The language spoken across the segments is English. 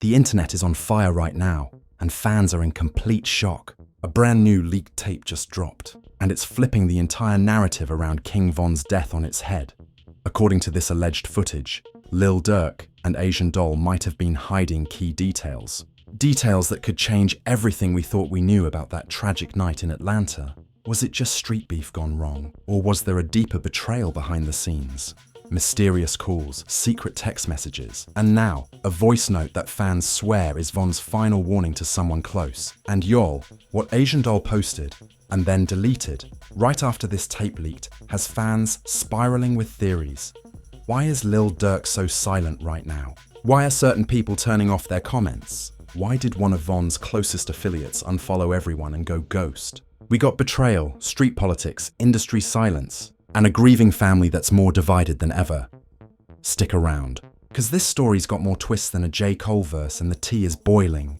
The internet is on fire right now, and fans are in complete shock. A brand new leaked tape just dropped, and it's flipping the entire narrative around King Von's death on its head. According to this alleged footage, Lil Durk and Asian Doll might have been hiding key details. Details that could change everything we thought we knew about that tragic night in Atlanta. Was it just street beef gone wrong, or was there a deeper betrayal behind the scenes? Mysterious calls, secret text messages, and now, a voice note that fans swear is Von's final warning to someone close. And y'all, what Asian Doll posted, and then deleted, right after this tape leaked, has fans spiraling with theories. Why is Lil Durk so silent right now? Why are certain people turning off their comments? Why did one of Von's closest affiliates unfollow everyone and go ghost? We got betrayal, street politics, industry silence, and a grieving family that's more divided than ever. Stick around, because this story's got more twists than a J. Cole verse and the tea is boiling.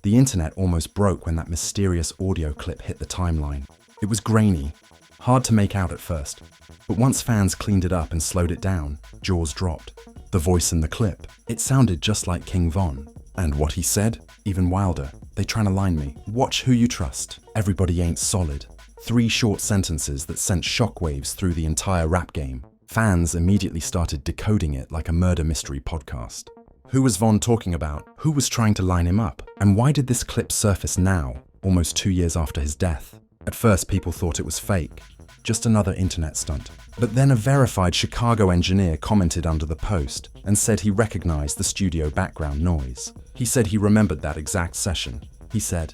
The internet almost broke when that mysterious audio clip hit the timeline. It was grainy, hard to make out at first, but once fans cleaned it up and slowed it down, jaws dropped. The voice in the clip, it sounded just like King Von. And what he said, even wilder. They trying to line me. Watch who you trust. Everybody ain't solid. 3 short sentences that sent shockwaves through the entire rap game. Fans immediately started decoding it like a murder mystery podcast. Who was Von talking about? Who was trying to line him up? And why did this clip surface now, almost 2 years after his death? At first, people thought it was fake. Just another internet stunt. But then a verified Chicago engineer commented under the post and said he recognized the studio background noise. He said he remembered that exact session. He said,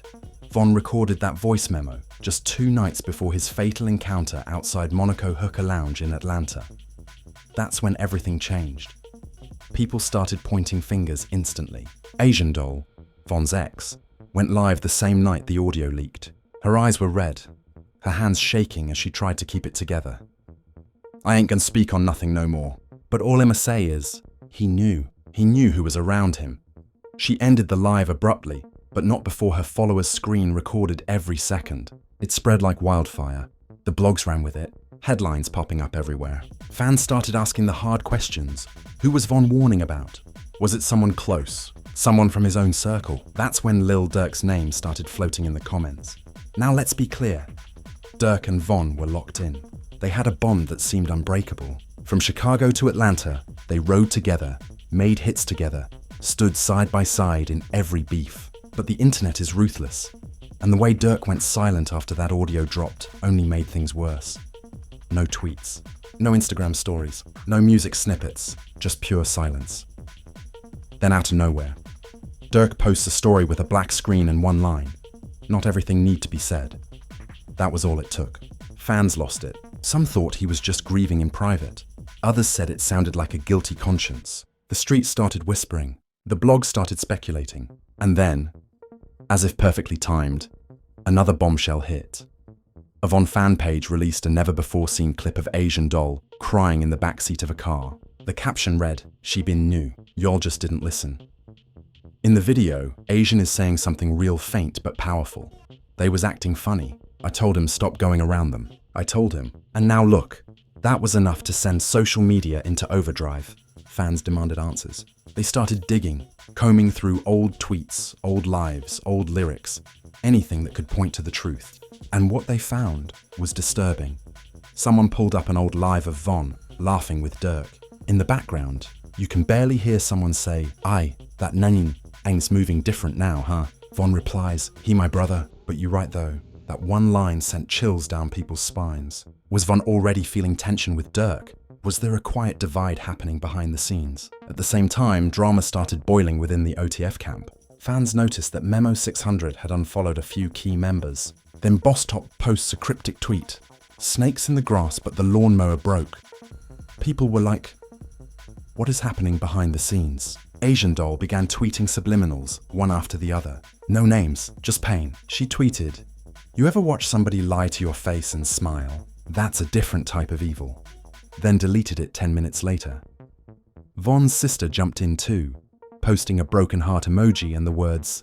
Von recorded that voice memo just 2 nights before his fatal encounter outside Monaco Hookah Lounge in Atlanta. That's when everything changed. People started pointing fingers instantly. Asian Doll, Von's ex, went live the same night the audio leaked. Her eyes were red, her hands shaking as she tried to keep it together. I ain't gonna speak on nothing no more, but all I'ma say is, he knew who was around him. She ended the live abruptly, but not before her followers' screen recorded every second. It spread like wildfire. The blogs ran with it, headlines popping up everywhere. Fans started asking the hard questions. Who was Von warning about? Was it someone close? Someone from his own circle? That's when Lil Durk's name started floating in the comments. Now let's be clear. Durk and Von were locked in. They had a bond that seemed unbreakable. From Chicago to Atlanta, they rode together, made hits together, stood side by side in every beef. But the internet is ruthless, and the way Durk went silent after that audio dropped only made things worse. No tweets, no Instagram stories, no music snippets, just pure silence. Then out of nowhere, Durk posts a story with a black screen and one line. Not everything need to be said. That was all it took. Fans lost it. Some thought he was just grieving in private. Others said it sounded like a guilty conscience. The streets started whispering. The blogs started speculating. And then, as if perfectly timed, another bombshell hit. A Von fan page released a never-before-seen clip of Asian Doll crying in the backseat of a car. The caption read, "She been knew, y'all just didn't listen." In the video, Asian is saying something real faint but powerful. They was acting funny. I told him stop going around them. I told him. And now look, that was enough to send social media into overdrive. Fans demanded answers. They started digging, combing through old tweets, old lives, old lyrics, anything that could point to the truth. And what they found was disturbing. Someone pulled up an old live of Von, laughing with Durk. In the background, you can barely hear someone say, "Aye, that nanin ain't moving different now, huh?" Von replies, "He my brother, but you right though." That one line sent chills down people's spines. Was Von already feeling tension with Durk? Was there a quiet divide happening behind the scenes? At the same time, drama started boiling within the OTF camp. Fans noticed that Memo 600 had unfollowed a few key members. Then Boss Top posts a cryptic tweet. "Snakes in the grass, but the lawnmower broke." People were like, what is happening behind the scenes? Asian Doll began tweeting subliminals, one after the other. No names, just pain. She tweeted, "You ever watch somebody lie to your face and smile? That's a different type of evil." Then deleted it 10 minutes later. Von's sister jumped in too, posting a broken heart emoji and the words,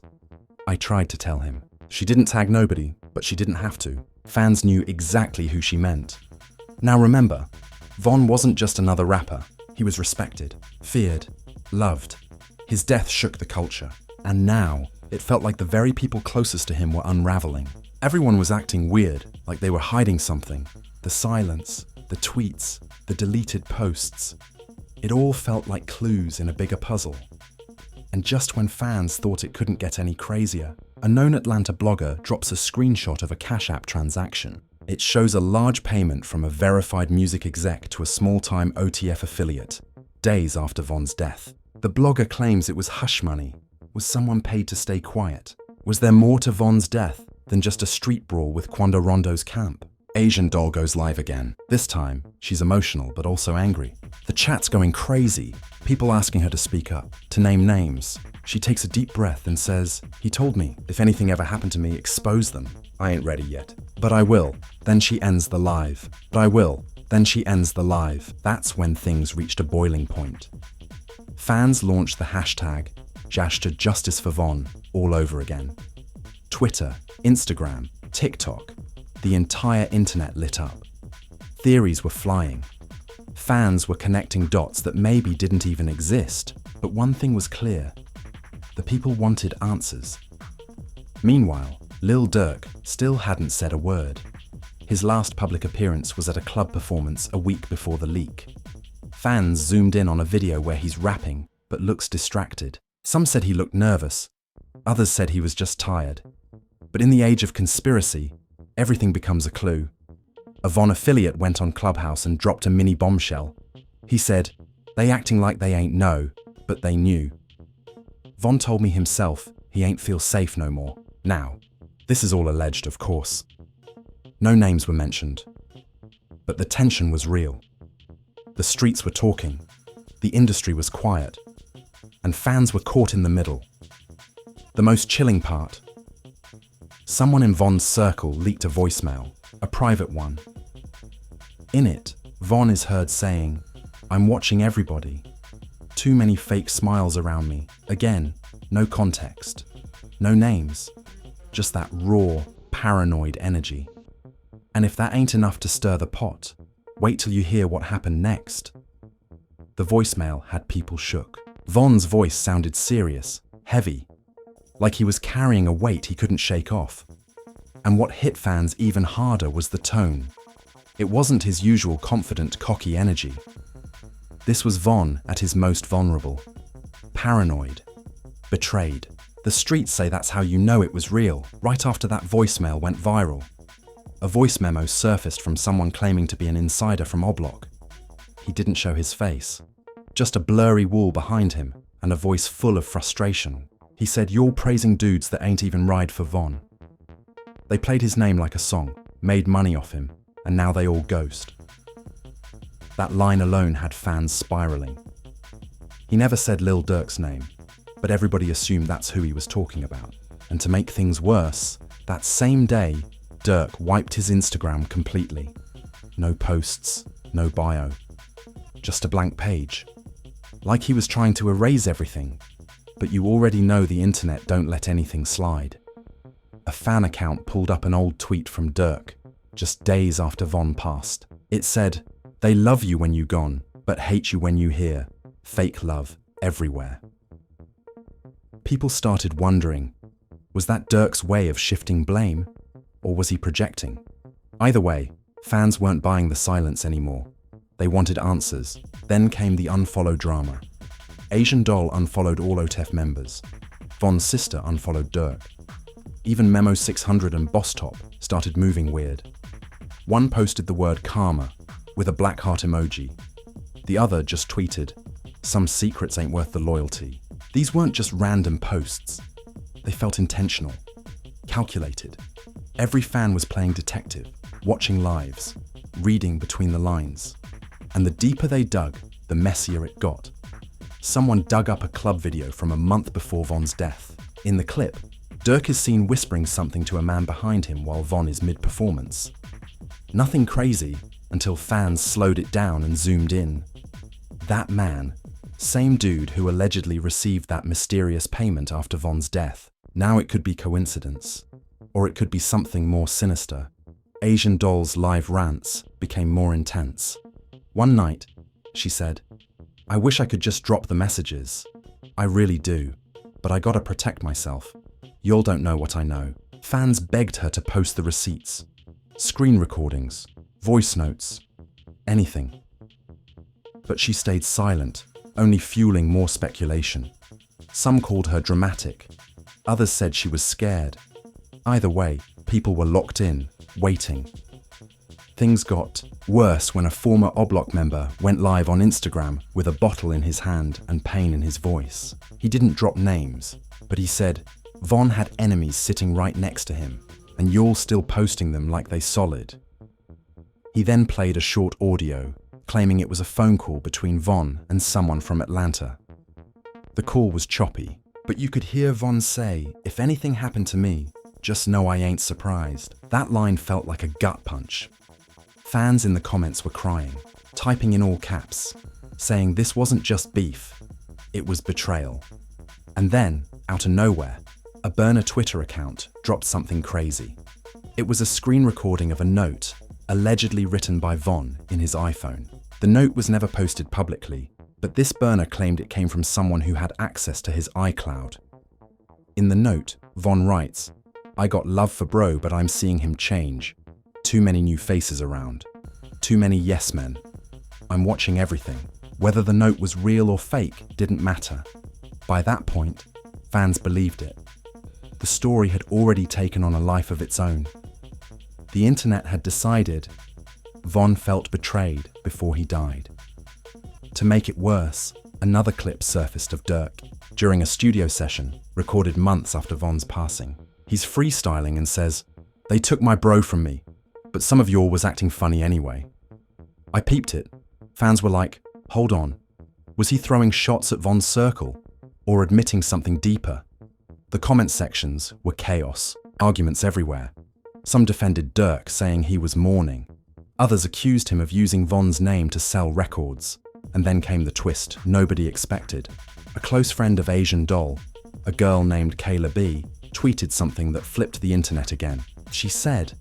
"I tried to tell him." She didn't tag nobody, but she didn't have to. Fans knew exactly who she meant. Now remember, Von wasn't just another rapper. He was respected, feared, loved. His death shook the culture, and now it felt like the very people closest to him were unraveling. Everyone was acting weird, like they were hiding something. The silence, the tweets, the deleted posts. It all felt like clues in a bigger puzzle. And just when fans thought it couldn't get any crazier, a known Atlanta blogger drops a screenshot of a Cash App transaction. It shows a large payment from a verified music exec to a small-time OTF affiliate, days after Von's death. The blogger claims it was hush money. Was someone paid to stay quiet? Was there more to Von's death than just a street brawl with Quando Rondo's camp? Asian Doll goes live again. This time, she's emotional but also angry. The chat's going crazy, people asking her to speak up, to name names. She takes a deep breath and says, "He told me, if anything ever happened to me, expose them. I ain't ready yet. But I will." Then she ends the live. "But I will." Then she ends the live. That's when things reached a boiling point. Fans launched the hashtag #JusticeForVon all over again. Twitter, Instagram, TikTok, the entire internet lit up. Theories were flying. Fans were connecting dots that maybe didn't even exist, but one thing was clear. The people wanted answers. Meanwhile, Lil Durk still hadn't said a word. His last public appearance was at a club performance a week before the leak. Fans zoomed in on a video where he's rapping, but looks distracted. Some said he looked nervous. Others said he was just tired. But in the age of conspiracy, everything becomes a clue. A Von affiliate went on Clubhouse and dropped a mini bombshell. He said, "They acting like they ain't know, but they knew." Von told me himself he ain't feel safe no more. Now, this is all alleged, of course. No names were mentioned. But the tension was real. The streets were talking. The industry was quiet. And fans were caught in the middle. The most chilling part. Someone in Von's circle leaked a voicemail, a private one. In it, Von is heard saying, "I'm watching everybody. Too many fake smiles around me." Again, no context, no names, just that raw, paranoid energy. And if that ain't enough to stir the pot, wait till you hear what happened next. The voicemail had people shook. Von's voice sounded serious, heavy, like he was carrying a weight he couldn't shake off. And what hit fans even harder was the tone. It wasn't his usual confident, cocky energy. This was Von at his most vulnerable. Paranoid. Betrayed. The streets say that's how you know it was real. Right after that voicemail went viral, a voice memo surfaced from someone claiming to be an insider from Oblock. He didn't show his face. Just a blurry wall behind him and a voice full of frustration. He said, "You're praising dudes that ain't even ride for Von." They played his name like a song, made money off him, and now they all ghost. That line alone had fans spiraling. He never said Lil Durk's name, but everybody assumed that's who he was talking about. And to make things worse, that same day, Durk wiped his Instagram completely. No posts, no bio, just a blank page. Like he was trying to erase everything, but you already know the internet don't let anything slide. A fan account pulled up an old tweet from Durk, just days after Von passed. It said, "They love you when you gone, but hate you when you here. Fake love everywhere." People started wondering, was that Durk's way of shifting blame, or was he projecting? Either way, fans weren't buying the silence anymore. They wanted answers. Then came the unfollow drama. Asian Doll unfollowed all OTEF members. Von's sister unfollowed Durk. Even Memo 600 and Boss Top started moving weird. One posted the word karma with a black heart emoji. The other just tweeted, "Some secrets ain't worth the loyalty." These weren't just random posts. They felt intentional, calculated. Every fan was playing detective, watching lives, reading between the lines. And the deeper they dug, the messier it got. Someone dug up a club video from a month before Von's death. In the clip, Durk is seen whispering something to a man behind him while Von is mid-performance. Nothing crazy until fans slowed it down and zoomed in. That man, same dude who allegedly received that mysterious payment after Von's death. Now it could be coincidence, or it could be something more sinister. Asian Doll's live rants became more intense. One night, she said, "I wish I could just drop the messages. I really do. But I gotta protect myself. Y'all don't know what I know. Fans begged her to post the receipts. Screen recordings, voice notes, anything. But she stayed silent, only fueling more speculation. Some called her dramatic. Others said she was scared. Either way, people were locked in, waiting. Things got worse when a former Oblak member went live on Instagram with a bottle in his hand and pain in his voice. He didn't drop names, but he said, Von had enemies sitting right next to him, and you're still posting them like they solid. He then played a short audio, claiming it was a phone call between Von and someone from Atlanta. The call was choppy, but you could hear Von say, if anything happened to me, just know I ain't surprised. That line felt like a gut punch. Fans in the comments were crying, typing in all caps, saying this wasn't just beef, it was betrayal. And then, out of nowhere, a burner Twitter account dropped something crazy. It was a screen recording of a note, allegedly written by Von in his iPhone. The note was never posted publicly, but this burner claimed it came from someone who had access to his iCloud. In the note, Von writes, I got love for bro, but I'm seeing him change. Too many new faces around. Too many yes men. I'm watching everything. Whether the note was real or fake didn't matter. By that point, fans believed it. The story had already taken on a life of its own. The internet had decided Von felt betrayed before he died. To make it worse, another clip surfaced of Durk during a studio session recorded months after Von's passing. He's freestyling and says, they took my bro from me, but some of y'all was acting funny anyway. I peeped it. Fans were like, hold on, was he throwing shots at Von's circle or admitting something deeper? The comment sections were chaos, arguments everywhere. Some defended Durk, saying he was mourning. Others accused him of using Von's name to sell records. And then came the twist nobody expected. A close friend of Asian Doll, a girl named Kayla B, tweeted something that flipped the internet again. She said,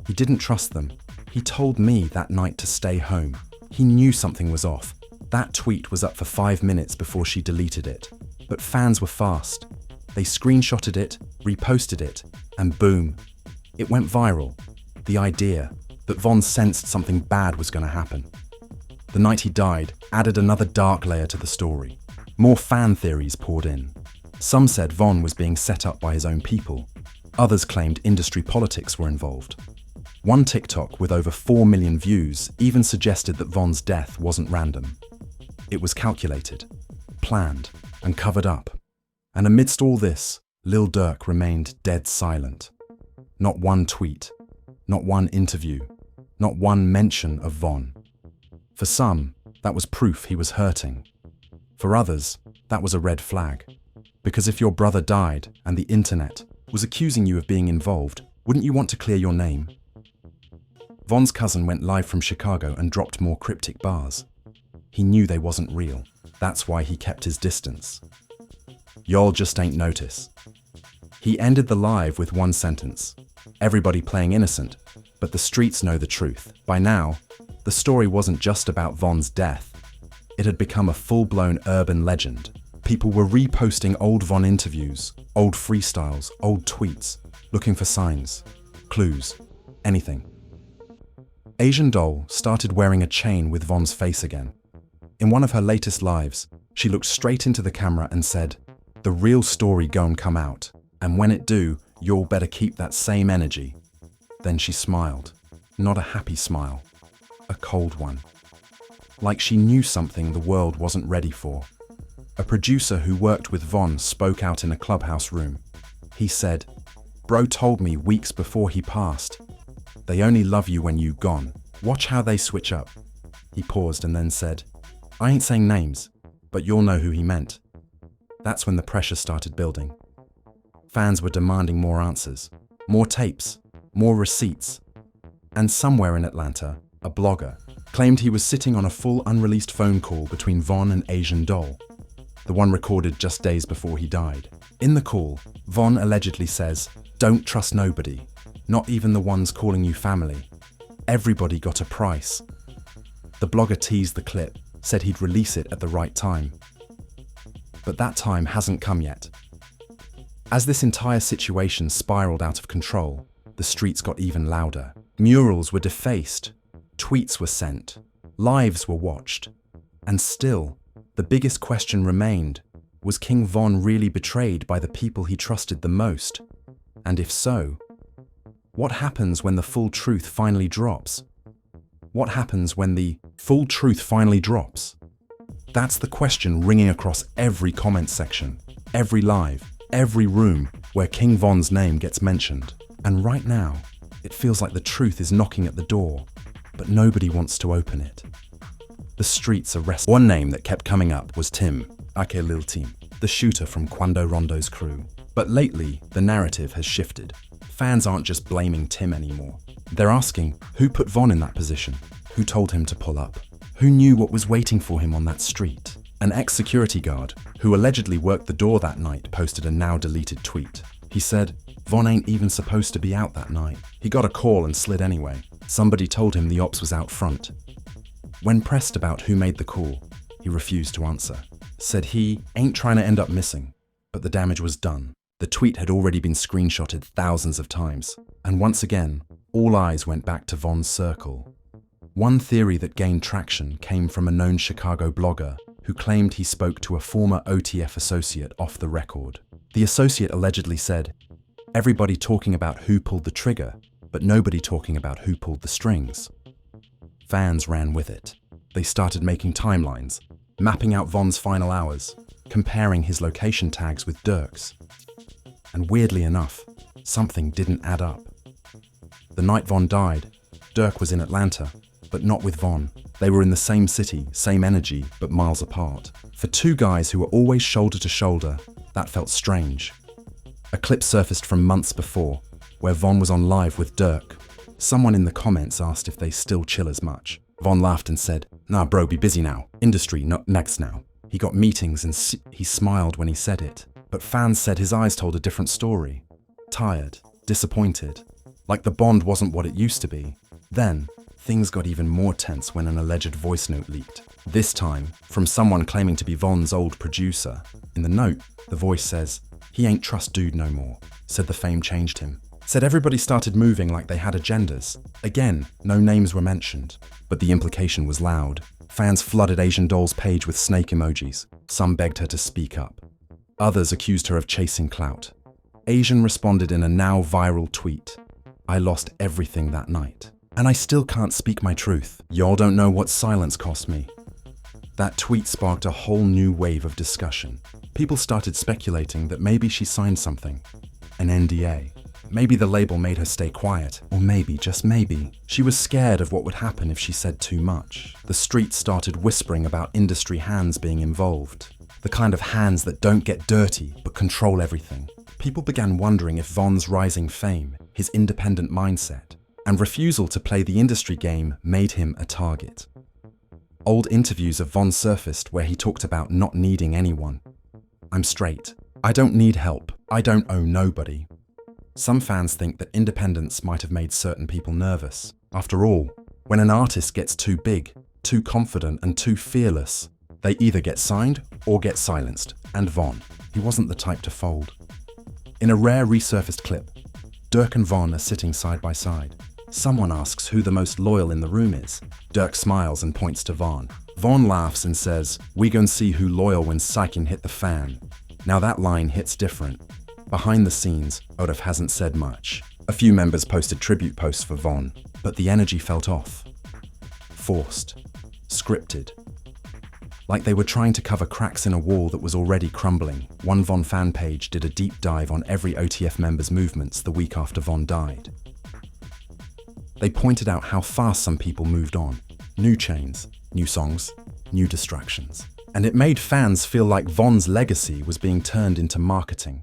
he didn't trust them. He told me that night to stay home. He knew something was off. That tweet was up for 5 minutes before she deleted it. But fans were fast. They screenshotted it, reposted it, and boom, it went viral. The idea that Von sensed something bad was going to happen. The night he died added another dark layer to the story. More fan theories poured in. Some said Von was being set up by his own people. Others claimed industry politics were involved. One TikTok with over 4 million views even suggested that Von's death wasn't random. It was calculated, planned, and covered up. And amidst all this, Lil Durk remained dead silent. Not one tweet, not one interview, not one mention of Von. For some, that was proof he was hurting. For others, that was a red flag. Because if your brother died and the internet was accusing you of being involved, wouldn't you want to clear your name? Von's cousin went live from Chicago and dropped more cryptic bars. He knew they wasn't real. That's why he kept his distance. Y'all just ain't notice. He ended the live with one sentence. Everybody playing innocent, but the streets know the truth. By now, the story wasn't just about Von's death. It had become a full-blown urban legend. People were reposting old Von interviews, old freestyles, old tweets, looking for signs, clues, anything. Asian Doll started wearing a chain with Von's face again. In one of her latest lives, she looked straight into the camera and said, the real story gon' come out, and when it do, y'all better keep that same energy. Then she smiled. Not a happy smile. A cold one. Like she knew something the world wasn't ready for. A producer who worked with Von spoke out in a clubhouse room. He said, bro told me weeks before he passed, they only love you when you gone. Watch how they switch up. He paused and then said, I ain't saying names, but you'll know who he meant. That's when the pressure started building. Fans were demanding more answers, more tapes, more receipts. And somewhere in Atlanta, a blogger claimed he was sitting on a full unreleased phone call between Von and Asian Doll, the one recorded just days before he died. In the call, Von allegedly says, don't trust nobody, not even the ones calling you family. Everybody got a price. The blogger teased the clip, said he'd release it at the right time. But that time hasn't come yet. As this entire situation spiraled out of control, the streets got even louder. Murals were defaced, tweets were sent, lives were watched. And still, the biggest question remained, was King Von really betrayed by the people he trusted the most? And if so, what happens when the full truth finally drops? What happens when the full truth finally drops? That's the question ringing across every comment section, every live, every room where King Von's name gets mentioned. And right now, it feels like the truth is knocking at the door, but nobody wants to open it. The streets are restless. One name that kept coming up was Tim, aka Lil Team, the shooter from Quando Rondo's crew. But lately, the narrative has shifted. Fans aren't just blaming Tim anymore. They're asking, who put Von in that position? Who told him to pull up? Who knew what was waiting for him on that street? An ex-security guard, who allegedly worked the door that night, posted a now-deleted tweet. He said, Von ain't even supposed to be out that night. He got a call and slid anyway. Somebody told him the ops was out front. When pressed about who made the call, he refused to answer. Said he ain't trying to end up missing, but the damage was done. The tweet had already been screenshotted thousands of times, and once again, all eyes went back to Von's circle. One theory that gained traction came from a known Chicago blogger who claimed he spoke to a former OTF associate off the record. The associate allegedly said, everybody talking about who pulled the trigger, but nobody talking about who pulled the strings. Fans ran with it. They started making timelines, mapping out Von's final hours, comparing his location tags with Durk's. And weirdly enough, something didn't add up. The night Von died, Durk was in Atlanta, but not with Von. They were in the same city, same energy, but miles apart. For two guys who were always shoulder to shoulder, that felt strange. A clip surfaced from months before, where Von was on live with Durk. Someone in the comments asked if they still chill as much. Von laughed and said, nah bro, be busy now. Industry, not next now. He got meetings and he smiled when he said it. But fans said his eyes told a different story. Tired, disappointed, like the bond wasn't what it used to be. Then, things got even more tense when an alleged voice note leaked. This time, from someone claiming to be Von's old producer. In the note, the voice says, he ain't trust dude no more. Said the fame changed him. Said everybody started moving like they had agendas. Again, no names were mentioned, but the implication was loud. Fans flooded Asian Doll's page with snake emojis. Some begged her to speak up. Others accused her of chasing clout. Asian responded in a now viral tweet. I lost everything that night, and I still can't speak my truth. Y'all don't know what silence cost me. That tweet sparked a whole new wave of discussion. People started speculating that maybe she signed something, an NDA. Maybe the label made her stay quiet, or maybe, just maybe, she was scared of what would happen if she said too much. The streets started whispering about industry hands being involved. The kind of hands that don't get dirty, but control everything. People began wondering if Von's rising fame, his independent mindset, and refusal to play the industry game made him a target. Old interviews of Von surfaced where he talked about not needing anyone. I'm straight. I don't need help. I don't owe nobody. Some fans think that independence might have made certain people nervous. After all, when an artist gets too big, too confident, and too fearless, they either get signed or get silenced. And Von, he wasn't the type to fold. In a rare resurfaced clip, Durk and Von are sitting side by side. Someone asks who the most loyal in the room is. Durk smiles and points to Von. Von laughs and says, we gon' see who loyal when Sykin hit the fan. Now that line hits different. Behind the scenes, Odef hasn't said much. A few members posted tribute posts for Von, but the energy felt off. Forced. Scripted. Like they were trying to cover cracks in a wall that was already crumbling. One Von fan page did a deep dive on every OTF member's movements the week after Von died. They pointed out how fast some people moved on. New chains, new songs, new distractions. And it made fans feel like Von's legacy was being turned into marketing.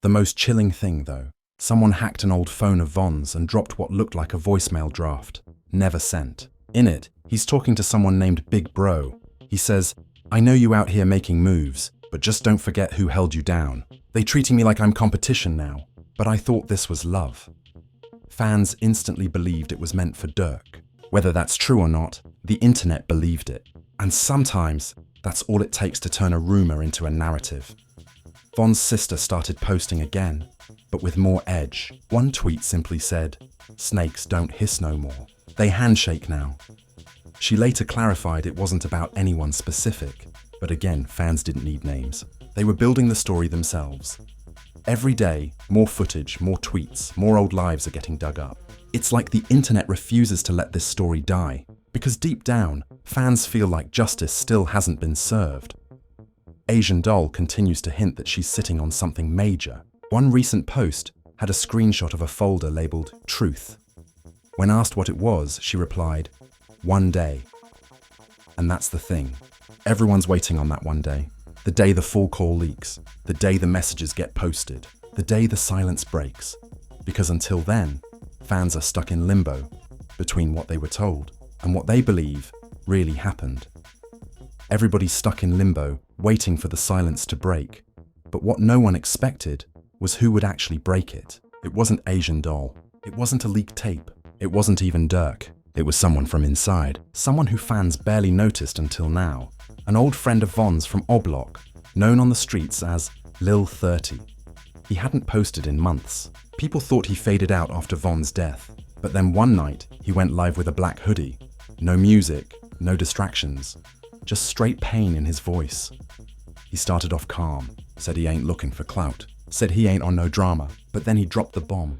The most chilling thing, though, someone hacked an old phone of Von's and dropped what looked like a voicemail draft, never sent. In it, he's talking to someone named Big Bro. He says, I know you out here making moves, but just don't forget who held you down. They treating me like I'm competition now, but I thought this was love. Fans instantly believed it was meant for Durk. Whether that's true or not, the internet believed it. And sometimes, That's all it takes to turn a rumor into a narrative. Von's sister started posting again, but with more edge. One tweet simply said, "Snakes don't hiss no more. They handshake now." She later clarified it wasn't about anyone specific, but again, fans didn't need names. They were building the story themselves. Every day, more footage, more tweets, more old lives are getting dug up. It's like the internet refuses to let this story die, because deep down, fans feel like justice still hasn't been served. Asian Doll continues to hint that she's sitting on something major. One recent post had a screenshot of a folder labeled Truth. When asked what it was, she replied, "One day." And that's the thing. Everyone's waiting on that one day. The day the full call leaks. The day the messages get posted. The day the silence breaks. Because until then, fans are stuck in limbo between what they were told and what they believe really happened. Everybody's stuck in limbo, waiting for the silence to break. But what no one expected was who would actually break it. It wasn't Asian Doll. It wasn't a leaked tape. It wasn't even Durk. It was someone from inside. Someone who fans barely noticed until now. An old friend of Von's from Oblok, known on the streets as Lil 30. He hadn't posted in months. People thought he faded out after Von's death. But then one night, he went live with a black hoodie. No music, no distractions. Just straight pain in his voice. He started off calm, said he ain't looking for clout, said he ain't on no drama, but then he dropped the bomb.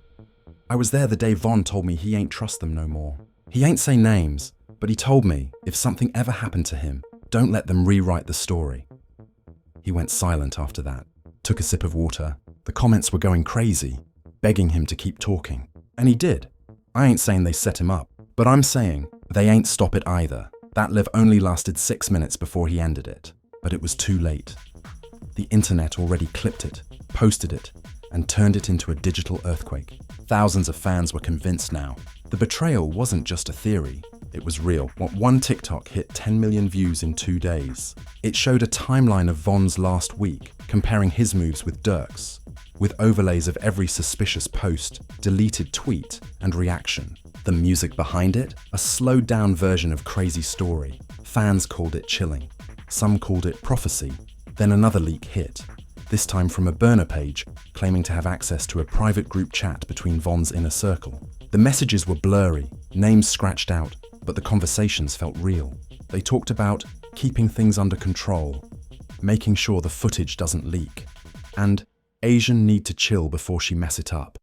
I was there the day Von told me he ain't trust them no more. He ain't say names, but he told me if something ever happened to him, don't let them rewrite the story. He went silent after that, took a sip of water. The comments were going crazy, begging him to keep talking. And he did. I ain't saying they set him up, but I'm saying they ain't stop it either. That live only lasted 6 minutes before he ended it, but it was too late. The internet already clipped it, posted it, and turned it into a digital earthquake. Thousands of fans were convinced now. The betrayal wasn't just a theory, it was real. One TikTok hit 10 million views in 2 days. It showed a timeline of Von's last week, comparing his moves with Durk's, with overlays of every suspicious post, deleted tweet, and reaction. The music behind it? A slowed down version of Crazy Story. Fans called it chilling. Some called it prophecy. Then another leak hit, this time from a burner page claiming to have access to a private group chat between Von's inner circle. The messages were blurry, names scratched out, but the conversations felt real. They talked about keeping things under control, making sure the footage doesn't leak, and Asian need to chill before she mess it up.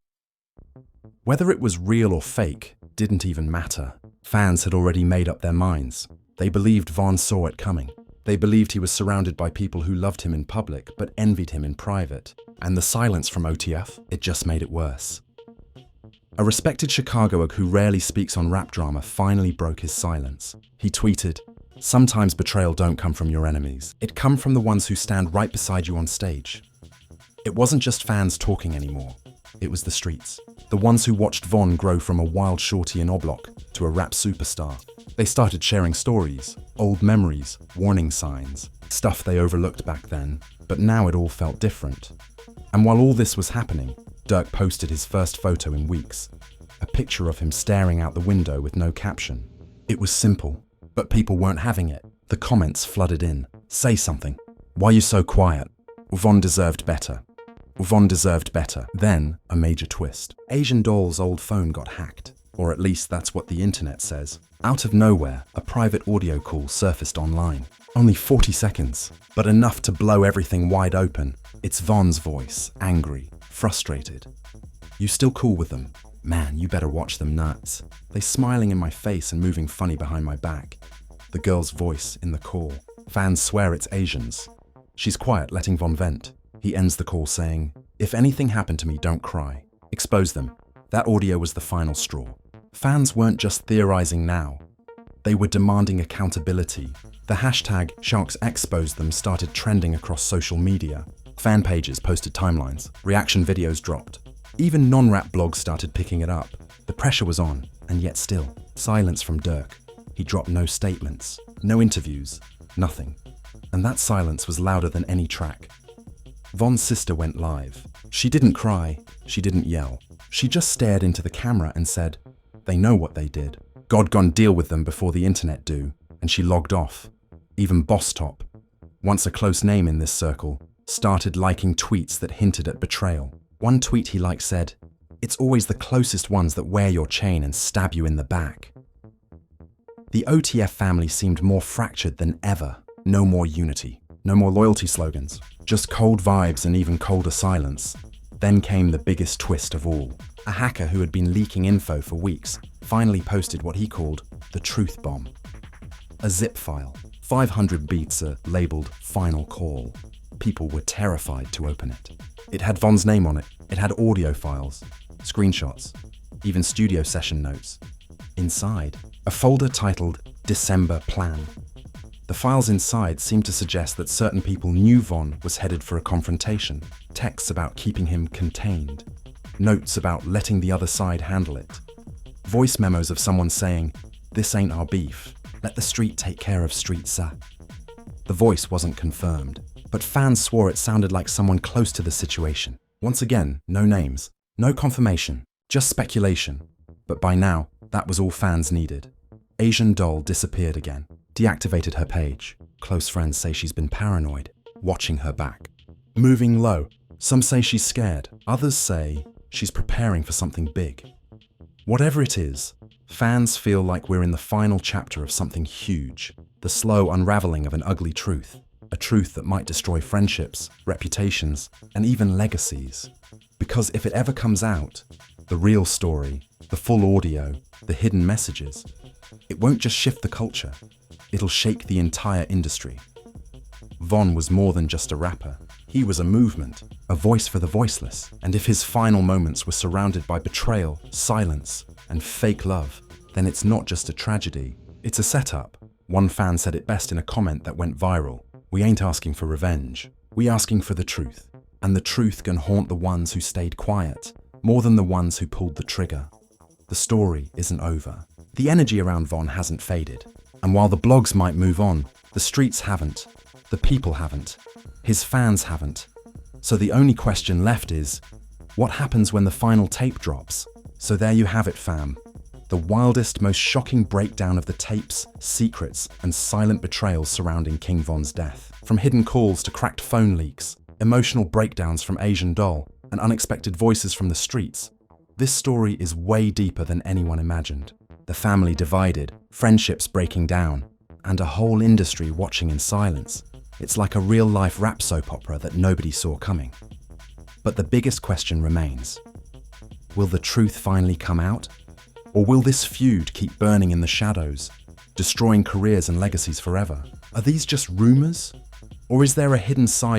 Whether it was real or fake didn't even matter. Fans had already made up their minds. They believed Von saw it coming. They believed he was surrounded by people who loved him in public but envied him in private. And the silence from OTF, it just made it worse. A respected Chicagoer who rarely speaks on rap drama finally broke his silence. He tweeted, "Sometimes betrayal don't come from your enemies. It comes from the ones who stand right beside you on stage." It wasn't just fans talking anymore. It was the streets. The ones who watched Von grow from a wild shorty in Oblok to a rap superstar. They started sharing stories, old memories, warning signs, stuff they overlooked back then, but now it all felt different. And while all this was happening, Durk posted his first photo in weeks, a picture of him staring out the window with no caption. It was simple, but people weren't having it. The comments flooded in. "Say something. Why you so quiet? Von deserved better. Von deserved better." Then, a major twist. Asian Doll's old phone got hacked. Or at least that's what the internet says. Out of nowhere, a private audio call surfaced online. Only 40 seconds, but enough to blow everything wide open. It's Von's voice, angry, frustrated. "You still cool with them? Man, you better watch them nuts. They smiling in my face and moving funny behind my back." The girl's voice in the call. Fans swear it's Asian's. She's quiet, letting Von vent. He ends the call saying, "If anything happened to me, don't cry. Expose them." That audio was the final straw. Fans weren't just theorizing now. They were demanding accountability. The hashtag Sharks Exposed Them started trending across social media. Fan pages posted timelines. Reaction videos dropped. Even non-rap blogs started picking it up. The pressure was on, and yet still, silence from Durk. He dropped no statements, no interviews, nothing. And that silence was louder than any track. Von's sister went live. She didn't cry, she didn't yell. She just stared into the camera and said, "They know what they did. God gone deal with them before the internet do." And she logged off. Even Boss Top, once a close name in this circle, started liking tweets that hinted at betrayal. One tweet he liked said, "It's always the closest ones that wear your chain and stab you in the back." The OTF family seemed more fractured than ever. No more unity, no more loyalty slogans, just cold vibes and even colder silence. Then came the biggest twist of all. A hacker who had been leaking info for weeks finally posted what he called the truth bomb. A zip file, 500 beats labeled "Final Call." People were terrified to open it. It had Von's name on it. It had audio files, screenshots, even studio session notes. Inside, a folder titled December Plan. The files inside seemed to suggest that certain people knew Von was headed for a confrontation, texts about keeping him contained, notes about letting the other side handle it, voice memos of someone saying, "This ain't our beef, let the street take care of street sir." The voice wasn't confirmed, but fans swore it sounded like someone close to the situation. Once again, no names, no confirmation, just speculation. But by now, that was all fans needed. Asian Doll disappeared again, deactivated her page. Close friends say she's been paranoid, watching her back. Moving low, some say she's scared, others say she's preparing for something big. Whatever it is, fans feel like we're in the final chapter of something huge, the slow unraveling of an ugly truth, a truth that might destroy friendships, reputations, and even legacies. Because if it ever comes out, the real story, the full audio, the hidden messages, it won't just shift the culture, it'll shake the entire industry. Von was more than just a rapper. He was a movement, a voice for the voiceless. And if his final moments were surrounded by betrayal, silence, and fake love, then it's not just a tragedy, it's a setup. One fan said it best in a comment that went viral. "We ain't asking for revenge, we asking for the truth. And the truth can haunt the ones who stayed quiet, more than the ones who pulled the trigger." The story isn't over. The energy around Von hasn't faded. And while the blogs might move on, the streets haven't, the people haven't, his fans haven't. So the only question left is, what happens when the final tape drops? So there you have it, fam. The wildest, most shocking breakdown of the tapes, secrets, and silent betrayals surrounding King Von's death. From hidden calls to cracked phone leaks, emotional breakdowns from Asian Doll, and unexpected voices from the streets. This story is way deeper than anyone imagined. The family divided, friendships breaking down, and a whole industry watching in silence. It's like a real-life rap soap opera that nobody saw coming. But the biggest question remains. Will the truth finally come out? Or will this feud keep burning in the shadows, destroying careers and legacies forever? Are these just rumors? Or is there a hidden side